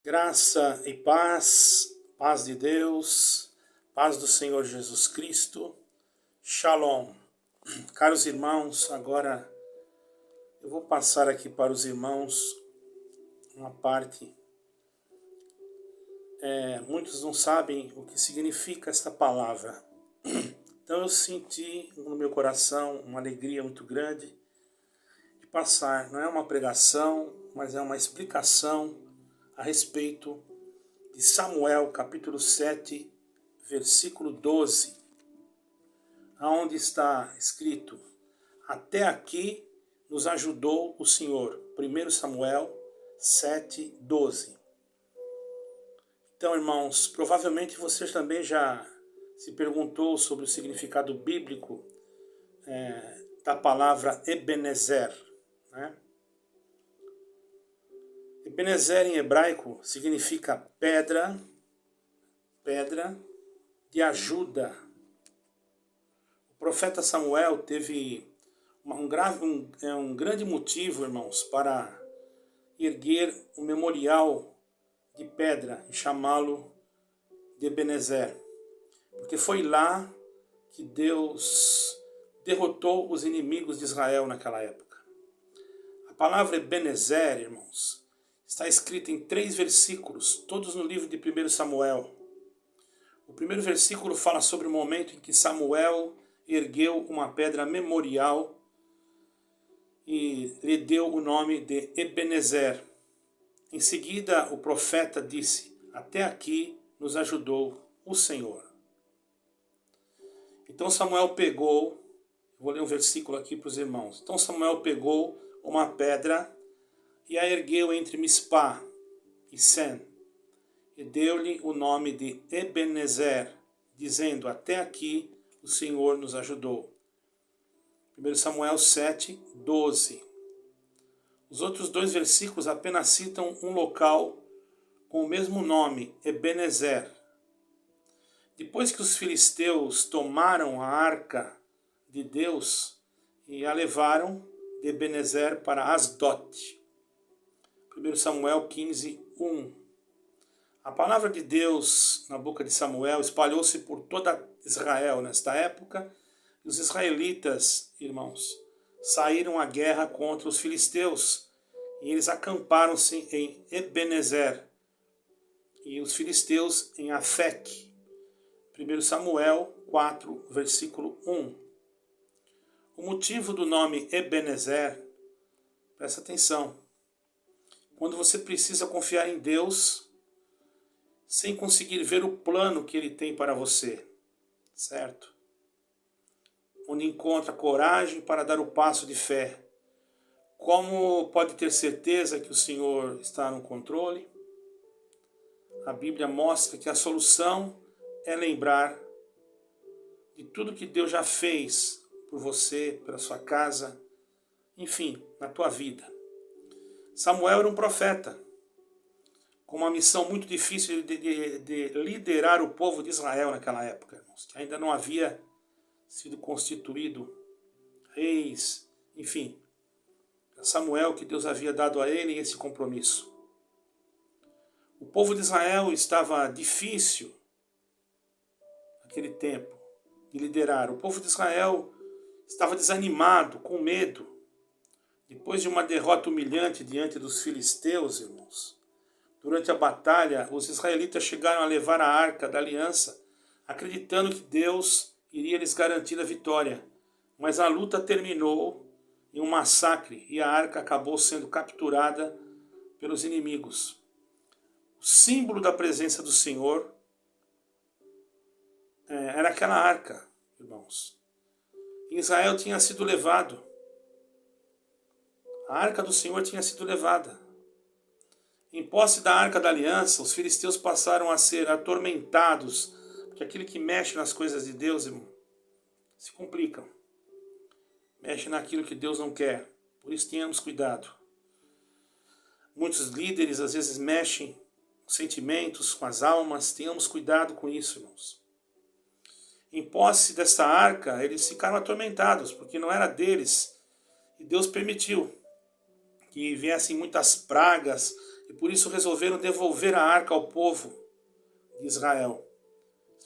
Graça e paz, paz de Deus, paz do Senhor Jesus Cristo, Shalom. Caros irmãos, agora eu vou passar aqui para os irmãos uma parte. Muitos não sabem o que significa esta palavra. Então eu senti no meu coração uma alegria muito grande de passar. Não é uma pregação, mas é uma explicação a respeito de Samuel, capítulo 7, versículo 12, aonde está escrito: até aqui nos ajudou o Senhor. 1 Samuel 7, 12. Então, irmãos, provavelmente você também já se perguntou sobre o significado bíblico da palavra Ebenezer, né? Ebenezer em hebraico significa pedra de ajuda. O profeta Samuel teve um grande motivo, irmãos, para erguer um memorial de pedra e chamá-lo de Ebenezer. Porque foi lá que Deus derrotou os inimigos de Israel naquela época. A palavra Ebenezer, irmãos, está escrita em 3 versículos, todos no livro de 1 Samuel. O primeiro versículo fala sobre o momento em que Samuel ergueu uma pedra memorial e lhe deu o nome de Ebenezer. Em seguida, o profeta disse: até aqui nos ajudou o Senhor. Então Samuel pegou, vou ler um versículo aqui para os irmãos. Então Samuel pegou uma pedra e a ergueu entre Mispá e Sen, e deu-lhe o nome de Ebenezer, dizendo: até aqui o Senhor nos ajudou. 1 Samuel 7, 12. Os outros 2 versículos apenas citam um local com o mesmo nome, Ebenezer. Depois que os filisteus tomaram a arca de Deus e a levaram de Ebenezer para Asdod. 1 Samuel 15, 1. A palavra de Deus na boca de Samuel espalhou-se por toda Israel nesta época, e os israelitas, irmãos, saíram à guerra contra os filisteus, e eles acamparam-se em Ebenezer, e os filisteus em Afec. 1 Samuel 4, versículo 1. O motivo do nome Ebenezer, presta atenção, quando você precisa confiar em Deus sem conseguir ver o plano que Ele tem para você, certo? Onde encontra coragem para dar o passo de fé. Como pode ter certeza que o Senhor está no controle? A Bíblia mostra que a solução é lembrar de tudo que Deus já fez por você, pela sua casa, enfim, na tua vida. Samuel era um profeta, com uma missão muito difícil de liderar o povo de Israel naquela época, irmãos, que ainda não havia sido constituído reis, enfim. Samuel, que Deus havia dado a ele esse compromisso. O povo de Israel estava difícil naquele tempo de liderar. O povo de Israel estava desanimado, com medo. Depois de uma derrota humilhante diante dos filisteus, irmãos, durante a batalha, os israelitas chegaram a levar a arca da aliança, acreditando que Deus iria lhes garantir a vitória. Mas a luta terminou em um massacre e a arca acabou sendo capturada pelos inimigos. O símbolo da presença do Senhor era aquela arca, irmãos. Israel tinha sido levado. A arca do Senhor tinha sido levada. Em posse da arca da aliança, os filisteus passaram a ser atormentados, porque aquele que mexe nas coisas de Deus, irmão, se complicam. Mexe naquilo que Deus não quer. Por isso tenhamos cuidado. Muitos líderes às vezes mexem com sentimentos, com as almas. Tenhamos cuidado com isso, irmãos. Em posse desta arca, eles ficaram atormentados, porque não era deles. E Deus permitiu que viessem muitas pragas e por isso resolveram devolver a arca ao povo de Israel.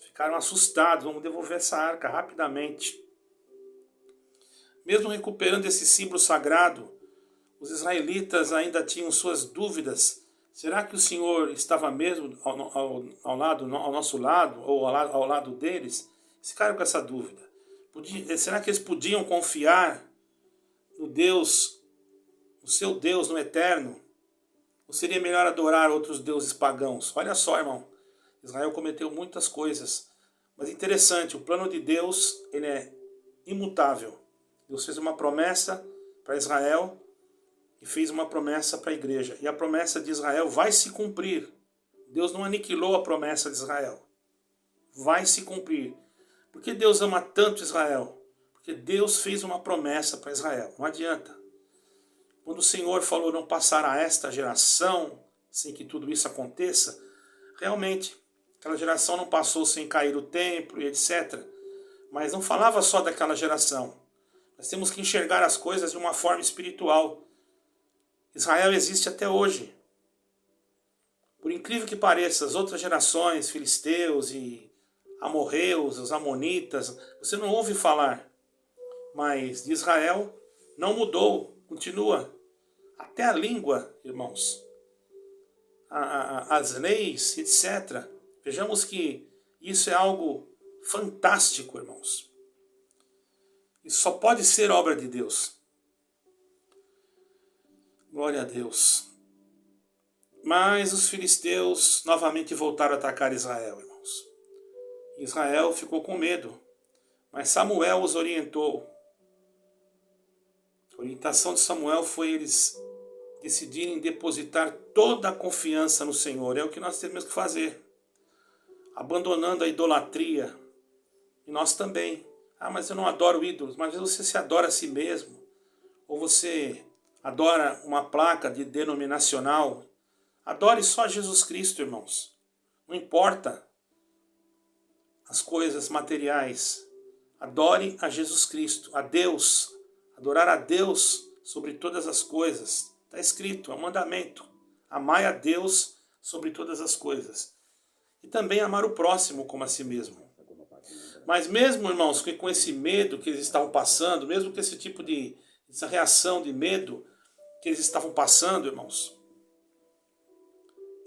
Ficaram assustados, vamos devolver essa arca rapidamente. Mesmo recuperando esse símbolo sagrado, os israelitas ainda tinham suas dúvidas. Será que o Senhor estava mesmo ao nosso lado, ou ao lado deles? Eles ficaram com essa dúvida. Será que eles podiam confiar no Deus, no seu Deus, no eterno? Ou seria melhor adorar outros deuses pagãos? Olha só, irmão, Israel cometeu muitas coisas. Mas interessante, o plano de Deus, ele é imutável. Deus fez uma promessa para Israel e fez uma promessa para a igreja. E a promessa de Israel vai se cumprir. Deus não aniquilou a promessa de Israel. Vai se cumprir. Por que Deus ama tanto Israel? Porque Deus fez uma promessa para Israel. Não adianta. Quando o Senhor falou não passará a esta geração sem que tudo isso aconteça, realmente, aquela geração não passou sem cair o templo e etc. Mas não falava só daquela geração. Nós temos que enxergar as coisas de uma forma espiritual. Israel existe até hoje. Por incrível que pareça, as outras gerações, filisteus e amorreus, os amonitas, você não ouve falar. Mas de Israel não mudou, continua. Até a língua, irmãos, as leis, etc. Vejamos que isso é algo fantástico, irmãos. Isso só pode ser obra de Deus. Glória a Deus. Mas os filisteus novamente voltaram a atacar Israel, irmãos. Israel ficou com medo, mas Samuel os orientou. A orientação de Samuel foi eles decidirem depositar toda a confiança no Senhor. É o que nós temos que fazer. Abandonando a idolatria. E nós também. Ah, mas eu não adoro ídolos. Mas você se adora a si mesmo. Ou você adora uma placa de denominacional. Adore só Jesus Cristo, irmãos. Não importa as coisas materiais. Adore a Jesus Cristo, a Deus. Adorar a Deus sobre todas as coisas. Está escrito, é um mandamento. Amai a Deus sobre todas as coisas. E também amar o próximo como a si mesmo. Mas mesmo, irmãos, com esse medo que eles estavam passando, mesmo com esse tipo de essa reação de medo que eles estavam passando, irmãos,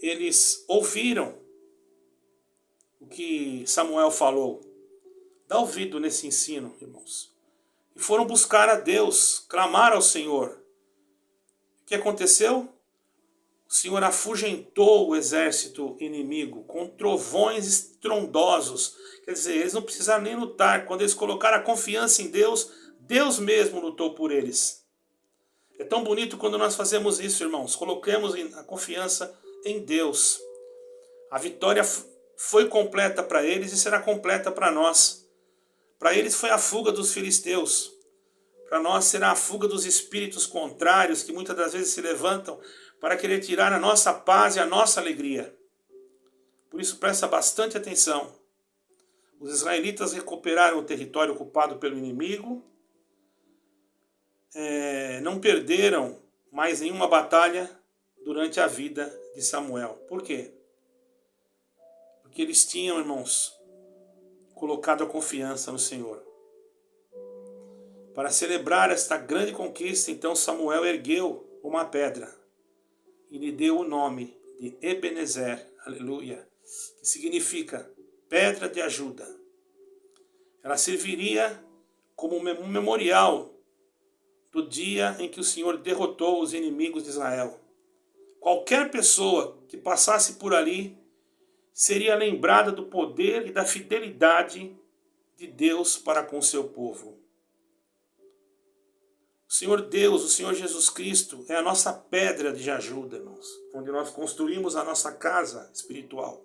eles ouviram o que Samuel falou. Dá ouvido nesse ensino, irmãos. E foram buscar a Deus, clamar ao Senhor. O que aconteceu? O Senhor afugentou o exército inimigo com trovões estrondosos. Quer dizer, eles não precisaram nem lutar. Quando eles colocaram a confiança em Deus, Deus mesmo lutou por eles. É tão bonito quando nós fazemos isso, irmãos. Coloquemos a confiança em Deus. A vitória foi completa para eles e será completa para nós. Para eles foi a fuga dos filisteus. Para nós será a fuga dos espíritos contrários que muitas das vezes se levantam para querer tirar a nossa paz e a nossa alegria. Por isso presta bastante atenção. Os israelitas recuperaram o território ocupado pelo inimigo. Não perderam mais nenhuma batalha durante a vida de Samuel. Por quê? Porque eles tinham, irmãos, colocado a confiança no Senhor. Para celebrar esta grande conquista, então Samuel ergueu uma pedra e lhe deu o nome de Ebenezer, aleluia, que significa pedra de ajuda. Ela serviria como um memorial do dia em que o Senhor derrotou os inimigos de Israel. Qualquer pessoa que passasse por ali seria lembrada do poder e da fidelidade de Deus para com o seu povo. O Senhor Deus, o Senhor Jesus Cristo, é a nossa pedra de ajuda, irmãos, onde nós construímos a nossa casa espiritual.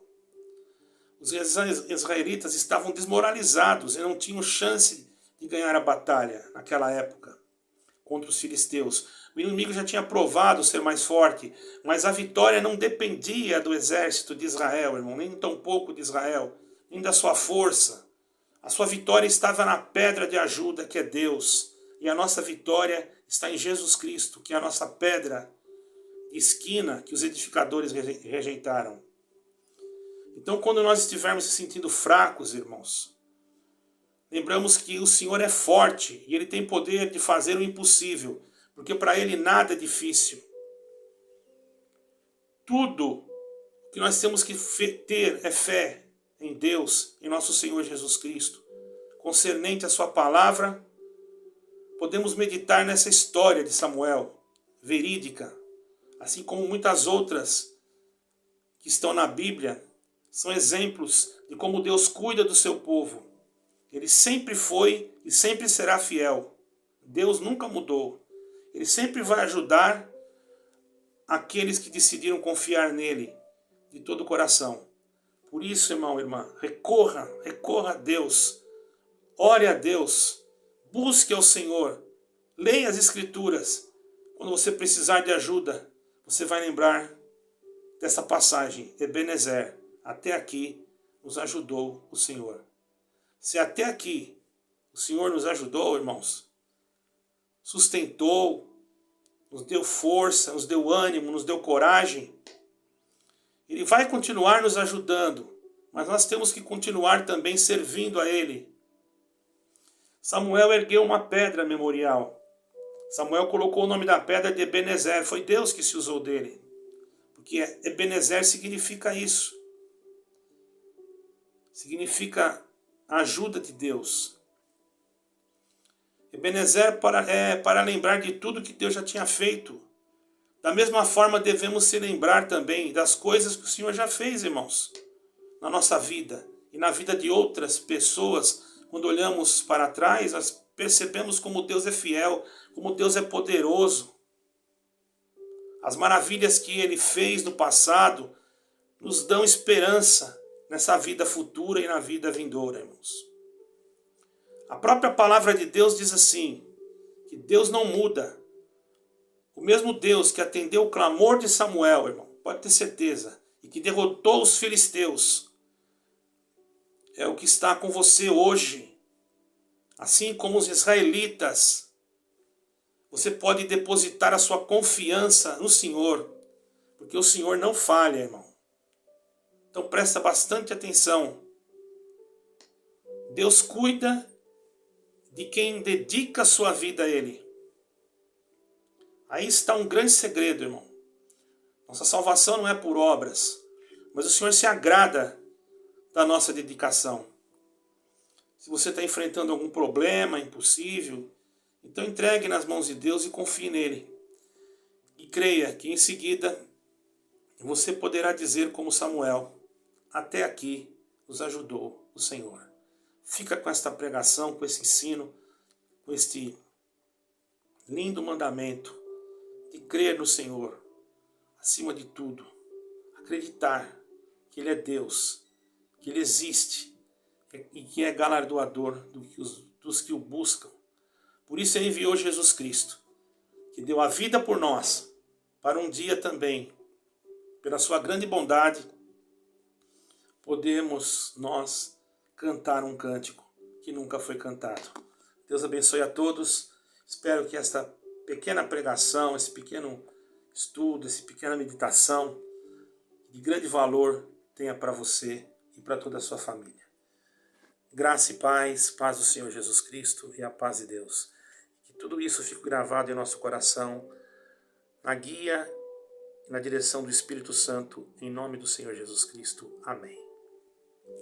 Os israelitas estavam desmoralizados e não tinham chance de ganhar a batalha naquela época contra os filisteus. O inimigo já tinha provado ser mais forte, mas a vitória não dependia do exército de Israel, irmão, nem tampouco de Israel, nem da sua força. A sua vitória estava na pedra de ajuda, que é Deus. E a nossa vitória está em Jesus Cristo, que é a nossa pedra de esquina que os edificadores rejeitaram. Então, quando nós estivermos se sentindo fracos, irmãos, lembramos que o Senhor é forte e Ele tem poder de fazer o impossível, porque para Ele nada é difícil. Tudo que nós temos que ter é fé em Deus, em nosso Senhor Jesus Cristo. Concernente à sua palavra, podemos meditar nessa história de Samuel, verídica, assim como muitas outras que estão na Bíblia, são exemplos de como Deus cuida do seu povo. Ele sempre foi e sempre será fiel. Deus nunca mudou. Ele sempre vai ajudar aqueles que decidiram confiar nele de todo o coração. Por isso, irmão, irmã, recorra a Deus. Ore a Deus. Busque ao Senhor. Leia as Escrituras. Quando você precisar de ajuda, você vai lembrar dessa passagem. Ebenezer, até aqui nos ajudou o Senhor. Se até aqui o Senhor nos ajudou, irmãos, sustentou, nos deu força, nos deu ânimo, nos deu coragem, Ele vai continuar nos ajudando, mas nós temos que continuar também servindo a Ele. Samuel ergueu uma pedra memorial. Samuel colocou o nome da pedra de Ebenezer. Foi Deus que se usou dele. Porque Ebenezer significa isso. Significa a ajuda de Deus. Ebenezer para lembrar de tudo que Deus já tinha feito. Da mesma forma devemos se lembrar também das coisas que o Senhor já fez, irmãos, na nossa vida e na vida de outras pessoas. Quando olhamos para trás, nós percebemos como Deus é fiel, como Deus é poderoso. As maravilhas que Ele fez no passado nos dão esperança nessa vida futura e na vida vindoura, irmãos. A própria palavra de Deus diz assim, que Deus não muda. O mesmo Deus que atendeu o clamor de Samuel, irmão, pode ter certeza, e que derrotou os filisteus, é o que está com você hoje. Assim como os israelitas, você pode depositar a sua confiança no Senhor, porque o Senhor não falha, irmão. Então presta bastante atenção. Deus cuida de quem dedica a sua vida a Ele. Aí está um grande segredo, irmão. Nossa salvação não é por obras, mas o Senhor se agrada da nossa dedicação. Se você está enfrentando algum problema impossível, então entregue nas mãos de Deus e confie nele. E creia que em seguida você poderá dizer como Samuel, até aqui nos ajudou o Senhor. Fica com esta pregação, com esse ensino, com este lindo mandamento de crer no Senhor, acima de tudo, acreditar que Ele é Deus, que Ele existe e que é galardoador dos que o buscam. Por isso Ele enviou Jesus Cristo, que deu a vida por nós, para um dia também, pela sua grande bondade, podemos nós cantar um cântico que nunca foi cantado. Deus abençoe a todos. Espero que esta pequena pregação, esse pequeno estudo, essa pequena meditação de grande valor tenha para você e para toda a sua família. Graça e paz, paz do Senhor Jesus Cristo e a paz de Deus. Que tudo isso fique gravado em nosso coração, na guia e na direção do Espírito Santo, em nome do Senhor Jesus Cristo. Amém.